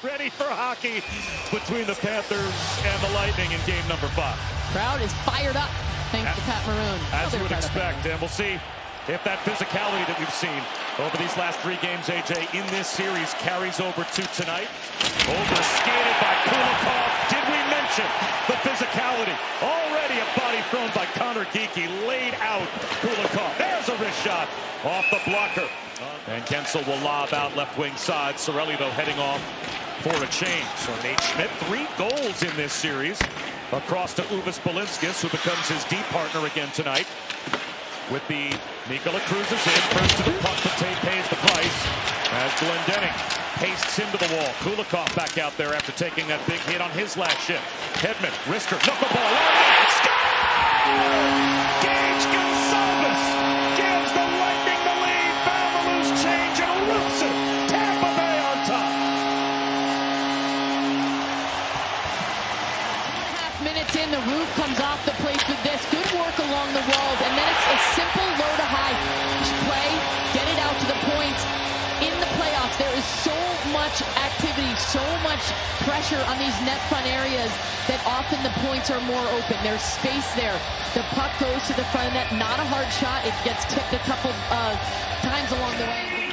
ready for hockey between the Panthers and the Lightning in game number 5. Crowd is fired up thanks to Pat Maroon. As you would expect, and we'll see if that physicality that we've seen over these last 3 games, AJ, in this series carries over to tonight. Overskated by Kulikov. Did we mention the physicality? Already a body thrown by Connor Geekie. Laid out Kulikov. There's a wrist shot off the blocker. And Gensel will lob out left wing side. Cirelli, though, heading off for a change. So Nate Schmidt, 3 goals in this series. Across to Uvis Balinskis, who becomes his D partner again tonight. With the Nikola cruises in, first to the puck, but Tate pays the price as Glendening pastes into the wall. Kulikov back out there after taking that big hit on his last shift. Hedman, wrister, knuckleball, Gage Gonsalves gives the Lightning the lead, found the loose change and roots it. Tampa Bay on top. 2.5 minutes in, the roof comes off the place with this. Good work along the walls, and then it's a simple low to high play, get it out to the points. In the playoffs, there is so much activity, so much pressure on these net front areas that often the points are more open. There's space there. The puck goes to the front of the net, not a hard shot. It gets tipped a couple times along the way.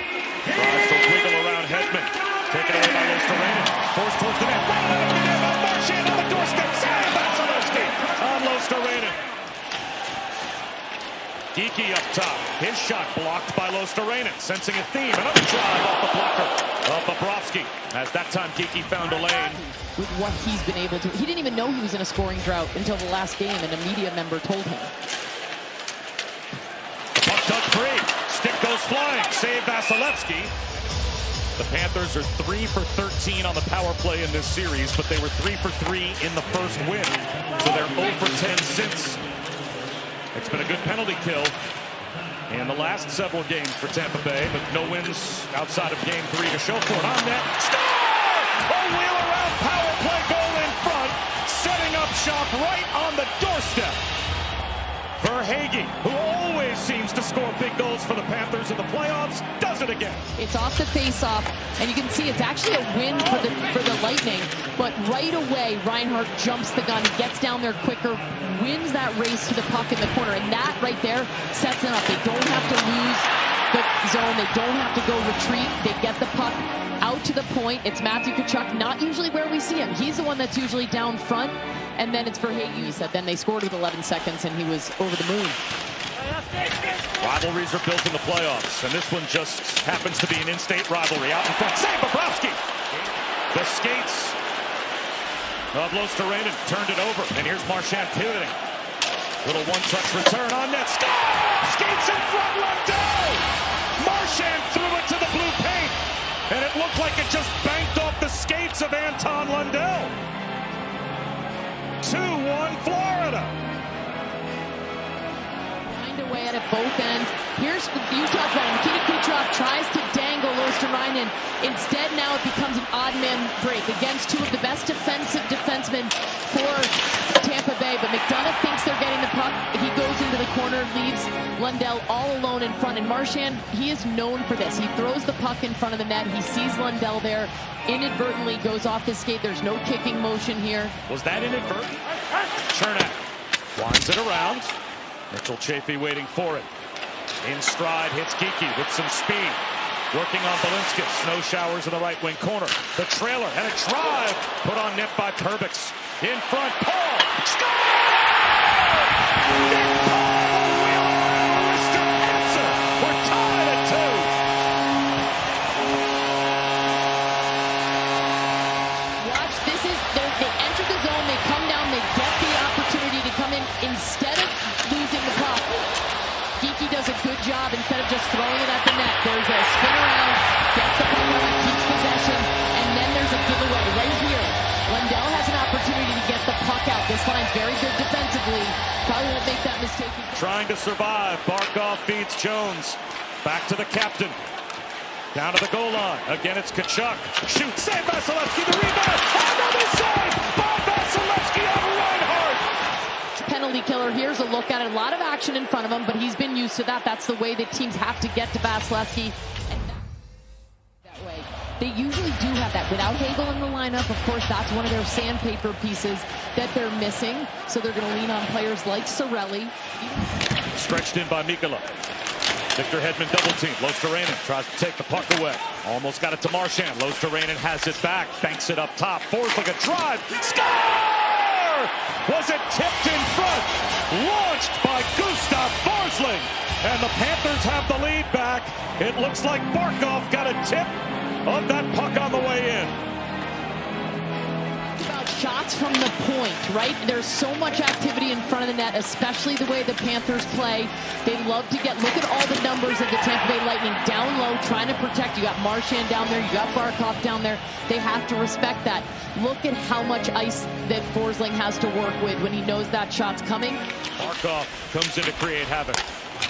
Tries to wiggle around Hedman. Taken away by Luostarinen. Forced towards the net. Right out of the net by Marchand on the doorstep. Save Vasilevsky on Luostarinen. Geekie up top. His shot blocked by Luostarinen. Sensing a theme. Another drive off the blocker of Bobrovsky. As that time Geekie found a lane. With what he's been able to. He didn't even know he was in a scoring drought until the last game, and a media member told him. The puck dug free. Stick goes flying. Save Vasilevsky. The Panthers are 3 for 13 on the power play in this series, but they were 3 for 3 in the first win. So they're 0 for 10 since. It's been a good penalty kill in the last several games for Tampa Bay, but no wins outside of game 3 to show for it. On net, score! A wheel around power play goal in front, setting up shop right on the doorstep. Verhaeghe, who always seems to score big goals for the Panthers in the playoffs, does it again. It's off the face-off, and you can see it's actually a win for the Lightning, but right away, Reinhart jumps the gun, gets down there quicker, wins that race to the puck in the corner, and that right there sets them up. They don't have to lose the zone. They don't have to go retreat. They get the puck out to the point. It's Matthew Tkachuk, not usually where we see him. He's the one that's usually down front, and then it's Verhaeghe. He said then they scored with 11 seconds, and he was over the moon. Rivalries are built in the playoffs, and this one just happens to be an in-state rivalry. Out in front, save Bobrovsky. The skates of Luostarinen turned it over, and here's Marchand pivoting. Little one-touch return on net. Score! Skates in front, Lundell! Marchand threw it to the blue paint, and it looked like it just banked off the skates of Anton Lundell. 2-1 Florida. Find a way at it both ends. Here's, you talked about it, Nikita Kucherov tries to dangle Luostarinen. Instead, now it becomes an odd man break against 2 of the best defensive defensemen for Tampa Bay, but McDonough thinks they're getting the puck. He goes into the corner, leaves Lundell all alone in front, and Marchand, he is known for this. He throws the puck in front of the net. He sees Lundell there, inadvertently goes off his skate. There's no kicking motion here. Was that inadvertent? Chernak winds it around. Mitchell Chafee waiting for it. In stride, hits Geekie with some speed. Working on Balinskis. Snow showers in the right wing corner. The trailer and a drive put on net by Perbix. In front, Paul. Score! Nick Paul, wheel around, Mr. Answer. We're tied at 2. Watch, this is, they enter the zone, they come down, they get the opportunity to come in instead of losing the puck. Geekie does a good job instead of just throwing it at the net. There's a spin around, gets the puck out, keeps possession, and then there's a giveaway right here. Lundell has an opportunity to get the puck out. This line's very good defensively. Probably won't make that mistake. Trying to survive. Barkov beats Jones. Back to the captain. Down to the goal line. Again, it's Tkachuk. Shoot. Save Vasilevsky. The rebound. Another save by Vasilevsky on Reinhart. Penalty killer. Here's a look at it. A lot of action in front of him, but he's been used to that. That's the way that teams have to get to Vasilevsky. And that way. They usually do have that. Without Hagel in the lineup, of course, that's one of their sandpaper pieces that they're missing. So they're going to lean on players like Cirelli. Stretched in by Mikkola. Victor Hedman double team. Luostarinen tries to take the puck away. Almost got it to Marchand. Luostarinen has it back. Banks it up top. Forsling a drive. Score! Was it tipped in front? Launched by Gustav Forsling. And the Panthers have the lead back. It looks like Barkov got a tip of that puck on the way in. About shots from the point, right? There's so much activity in front of the net, especially the way the Panthers play. They love to look at all the numbers of the Tampa Bay Lightning down low, trying to protect. You got Marchand down there, you got Barkov down there. They have to respect that. Look at how much ice that Forsling has to work with when he knows that shot's coming. Barkov comes in to create havoc.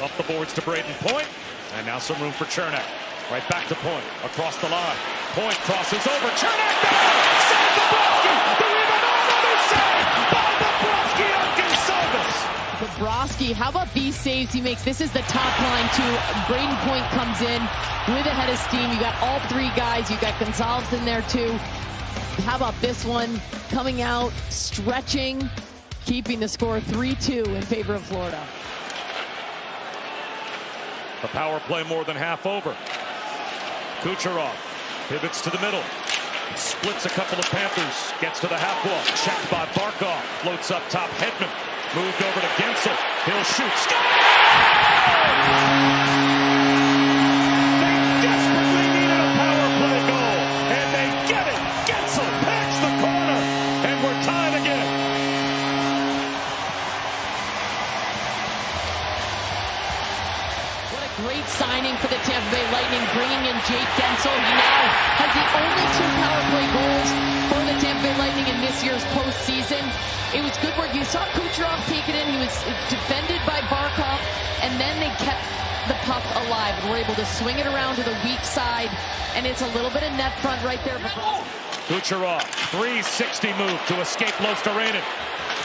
Up the boards to Braden Point, and now some room for Chernak. Right back to Point, across the line. Point crosses over, Chernak there! Save Bobrovsky! Another save by Bobrovsky on Gonsalves! Bobrovsky, how about these saves he makes? This is the top line too. Braden Point comes in with a head of steam. You got all three guys. You got Gonsalves in there too. How about this one? Coming out, stretching, keeping the score 3-2 in favor of Florida. The power play more than half over. Kucherov pivots to the middle. Splits a couple of Panthers. Gets to the half wall. Checked by Barkov. Floats up top. Hedman. Moved over to Gensel. He'll shoot. Score! They desperately needed a power play goal. And they get it. Gensel packs the corner. And we're tied again. Great signing for the Tampa Bay Lightning, bringing in Jake Gensel. He now has the only 2 power play goals for the Tampa Bay Lightning in this year's postseason. It was good work. You saw Kucherov take it in. He was defended by Barkov, and then they kept the puck alive and were able to swing it around to the weak side, and it's a little bit of net front right there. Kucherov, 360 move to escape Luostarinen.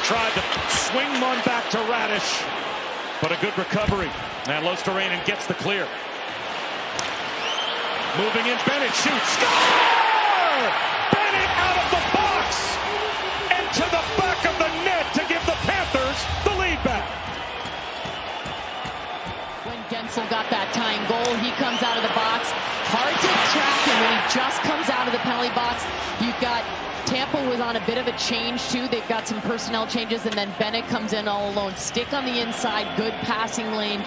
Tried to swing one back to Radish, but a good recovery. And Luostarinen gets the clear. Moving in, Bennett shoots. Score! Bennett out of the box! And to the back of the net to give the Panthers the lead back. When Gensel got that tying goal, he comes out of the box. Hard to track him when he just comes out of the penalty box. You've got Tampa was on a bit of a change too. They've got some personnel changes, and then Bennett comes in all alone. Stick on the inside, good passing lane.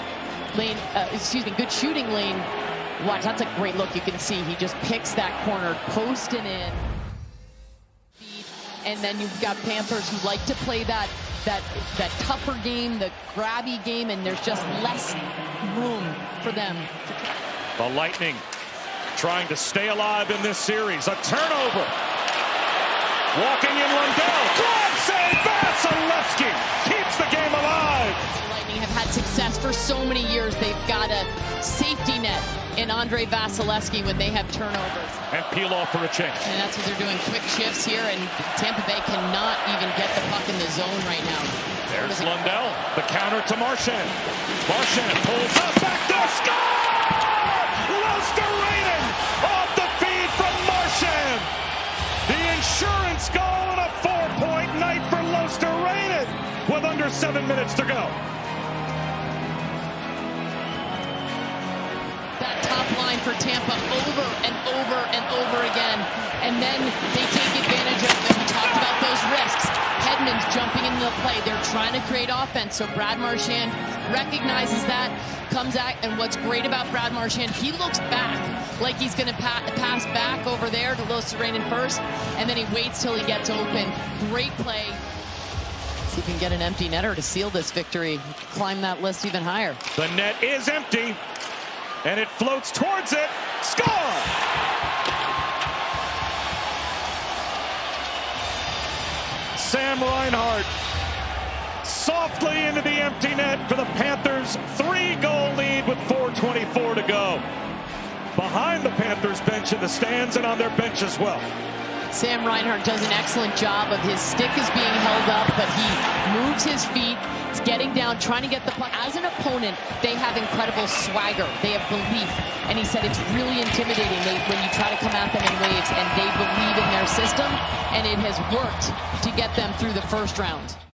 Good shooting lane. Watch, that's a great look. You can see he just picks that corner, posting in. And then you've got Panthers who like to play that tougher game, the grabby game, and there's just less room for them. The Lightning trying to stay alive in this series. A turnover. Walking in Lundell. Glove save. Vasilevsky keeps the game alive. Have had success for so many years. They've got a safety net in Andre Vasilevsky when they have turnovers. And peel off for a change. And that's what they're doing. Quick shifts here, and Tampa Bay cannot even get the puck in the zone right now. There's Lundell. The counter to Marchand. Marchand pulls up back there. Score! Luostarinen off the feed from Marchand. The insurance goal and a 4-point night for Luostarinen with under 7 minutes to go. Line for Tampa over and over and over again, and then they take advantage of them. We talked about those risks. Hedman's jumping into the play. They're trying to create offense, so Brad Marchand recognizes that, comes out, and what's great about Brad Marchand, he looks back like he's going to pass back over there to Luostarinen first, and then he waits till he gets open. Great play. Let's see if we can get an empty netter to seal this victory, climb that list even higher. The net is empty. And it floats towards it. Score! Sam Reinhart softly into the empty net for the Panthers. 3-goal lead with 4:24 to go. Behind the Panthers bench in the stands and on their bench as well. Sam Reinhart does an excellent job of his stick is being held up, but he moves his feet, It's getting down, trying to get the puck. As an opponent, they have incredible swagger. They have belief. And he said it's really intimidating when you try to come at them in waves, and they believe in their system, and it has worked to get them through the first round.